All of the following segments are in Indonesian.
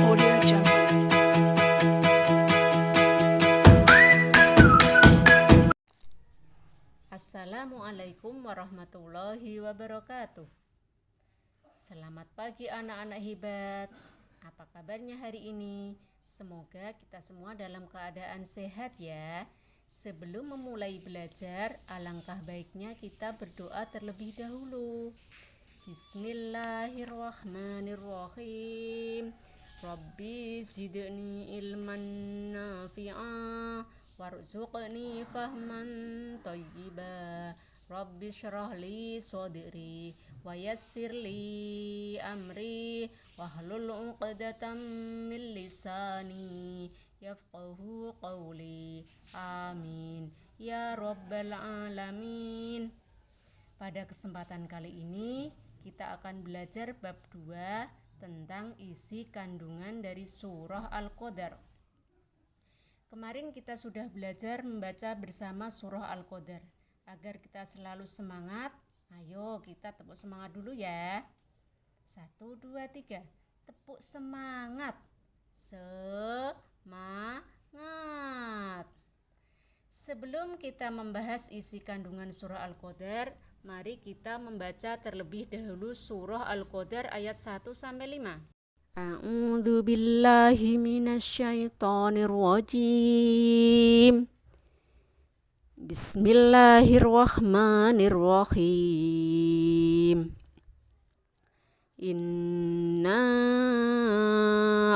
Audio Jungle. Assalamualaikum warahmatullahi wabarakatuh. Selamat pagi anak-anak hebat. Apa kabarnya hari ini? Semoga kita semua dalam keadaan sehat ya. Sebelum memulai belajar, alangkah baiknya kita berdoa terlebih dahulu. Bismillahirrahmanirrahim. Rabbi zidni ilman nafi'a warzuqni fahman thayyiba. Rabbi syrah li sadri wa yassir li amri wahlul 'uqdatam min lisani yafqahu qawli. Amin ya rabbal alamin. Pada kesempatan kali ini kita akan belajar bab 2 tentang isi kandungan dari surah Al-Qadar. Kemarin kita sudah belajar membaca bersama surah Al-Qadar. Agar kita selalu semangat, ayo kita tepuk semangat dulu ya. 1, 2, 3. Tepuk semangat. Semangat. Sebelum kita membahas isi kandungan surah Al-Qadar, mari kita membaca terlebih dahulu surah Al-Qadar ayat 1 sampai 5. A'udzu billahi minasyaitonir rajim. Bismillahirrahmanirrahim. Inna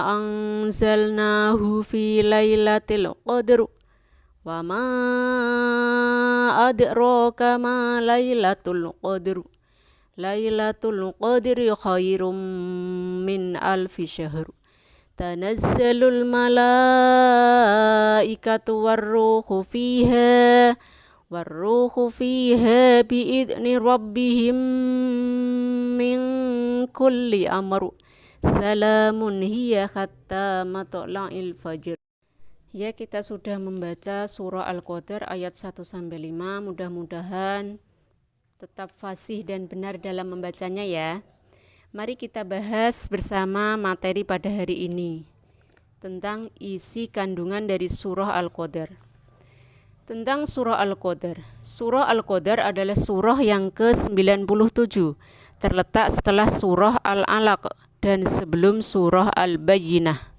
anzalnahu fi lailatul qadr wa ma adraka ma lailatul qadr. Lailatul qadri khairum min alfi syahr. Tanazzalul malaikatu warruhu fiha biidni rabbihim min kulli amr. Salamun hiya hatta matla'il fajr. Ya, kita sudah membaca surah Al-Qadar ayat 1 sampai 5. Mudah-mudahan tetap fasih dan benar dalam membacanya ya. Mari kita bahas bersama materi pada hari ini tentang isi kandungan dari surah Al-Qadar. Tentang surah Al-Qadar. Surah Al-Qadar adalah surah yang ke-97, terletak setelah surah Al-Alaq dan sebelum surah Al-Bayyinah.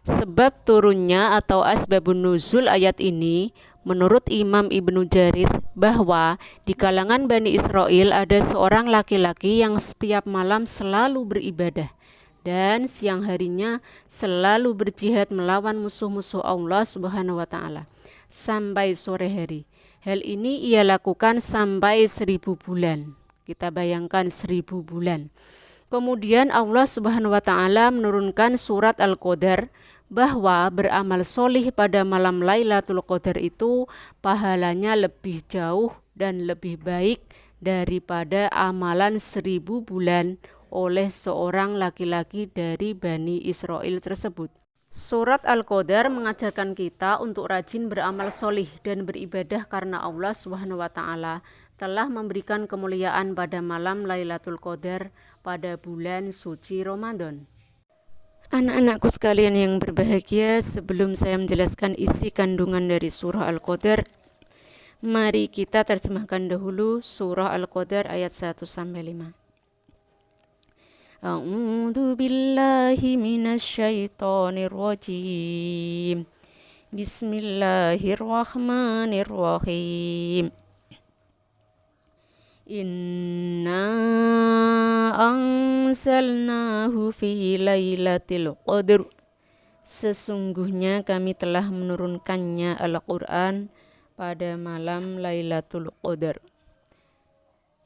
Sebab turunnya atau asbabun nuzul ayat ini, menurut Imam Ibnu Jarir, bahwa di kalangan Bani Israel ada seorang laki-laki yang setiap malam selalu beribadah dan siang harinya selalu berjihad melawan musuh-musuh Allah Subhanahu wa ta'ala sampai sore hari. Hal ini ia lakukan sampai 1000 bulan. Kita bayangkan 1000 bulan. Kemudian Allah Subhanahu wa ta'ala menurunkan surat Al-Qadar bahwa beramal solih pada malam Lailatul Qadar itu pahalanya lebih jauh dan lebih baik daripada amalan 1000 bulan oleh seorang laki-laki dari Bani Israel tersebut. Surat Al-Qadar mengajarkan kita untuk rajin beramal solih dan beribadah karena Allah Subhanahu wa ta'ala telah memberikan kemuliaan pada malam Lailatul Qadar pada bulan suci Ramadan. Anak-anakku sekalian yang berbahagia, sebelum saya menjelaskan isi kandungan dari surah Al-Qadar, mari kita terjemahkan dahulu surah Al-Qadar ayat 1 sampai 5. A'udzu billahi minasyaitonir rajim. Bismillahirrahmanirrahim. Inna anzalnahu fi lailatul qadr. Sesungguhnya kami telah menurunkannya Al-Quran pada malam Lailatul Qadar.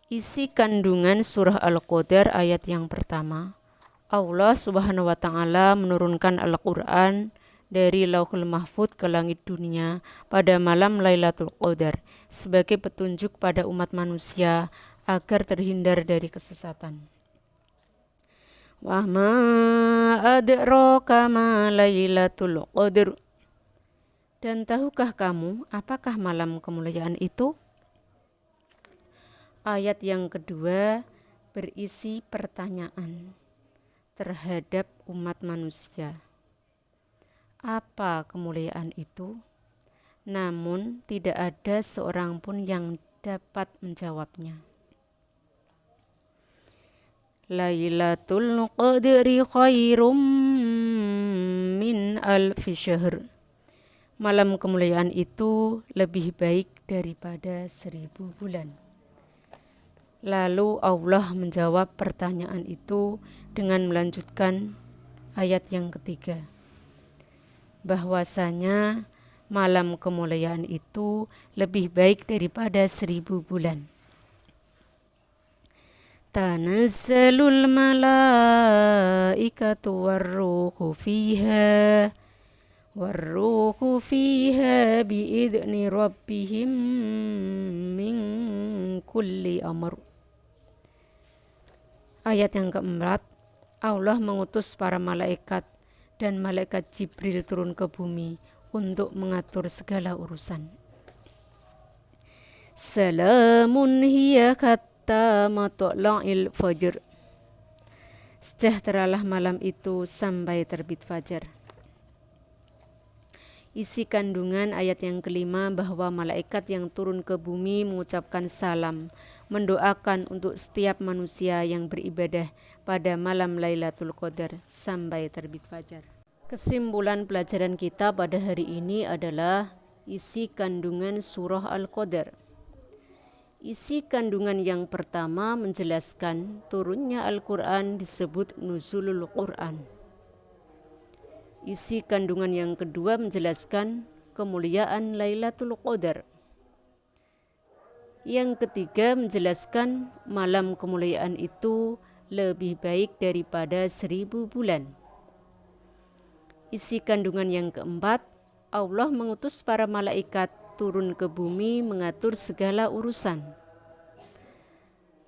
Isi kandungan surah Al-Qadar ayat yang pertama. Allah Subhanahu wa ta'ala menurunkan Al-Quran dari Lauhul Mahfuz ke langit dunia pada malam Lailatul Qadar sebagai petunjuk pada umat manusia agar terhindar dari kesesatan. Wa ma adraka ma Lailatul Qadr. Dan tahukah kamu apakah malam kemuliaan itu? Ayat yang kedua berisi pertanyaan. terhadap umat manusia. Apa kemuliaan itu? Namun tidak ada seorang pun yang dapat menjawabnya. Lailatul Qadri khairum min alfi syahr. Malam kemuliaan itu lebih baik daripada 1000 bulan. Lalu Allah menjawab pertanyaan itu dengan melanjutkan ayat yang ketiga, bahwasanya malam kemuliaan itu lebih baik daripada 1000 bulan. Tanazzalul malaikatu warruhu fiha biidni rabbihim min kulli amr. Ayat yang keempat, Allah mengutus para malaikat dan malaikat Jibril turun ke bumi untuk mengatur segala urusan. Salamun hiya hatta matla'il fajr. Sejahteralah malam itu sampai terbit fajar. Isi kandungan ayat yang kelima bahwa malaikat yang turun ke bumi mengucapkan salam, mendoakan untuk setiap manusia yang beribadah pada malam Lailatul Qadar sampai terbit fajar. Kesimpulan pelajaran kita pada hari ini adalah isi kandungan surah Al-Qadar. Isi kandungan yang pertama menjelaskan turunnya Al-Quran disebut nuzulul Quran. Isi kandungan yang kedua menjelaskan kemuliaan Lailatul Qadar. Yang ketiga menjelaskan malam kemuliaan itu lebih baik daripada 1000 bulan. Isi kandungan yang keempat, Allah mengutus para malaikat turun ke bumi mengatur segala urusan.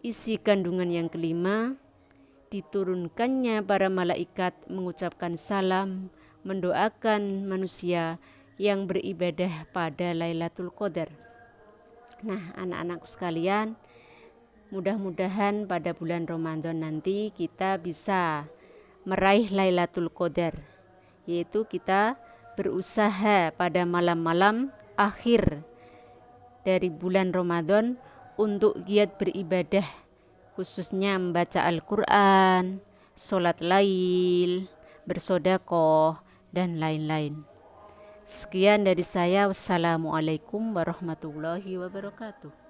Isi kandungan yang kelima, diturunkannya para malaikat mengucapkan salam, mendoakan manusia yang beribadah pada Lailatul Qadar. Nah, anak-anakku sekalian, mudah-mudahan pada bulan Ramadan nanti kita bisa meraih Lailatul Qadar, yaitu kita berusaha pada malam-malam akhir dari bulan Ramadan untuk giat beribadah, khususnya membaca Al-Quran, sholat lail, bersedekah, dan lain-lain. Sekian dari saya. Wassalamualaikum warahmatullahi wabarakatuh.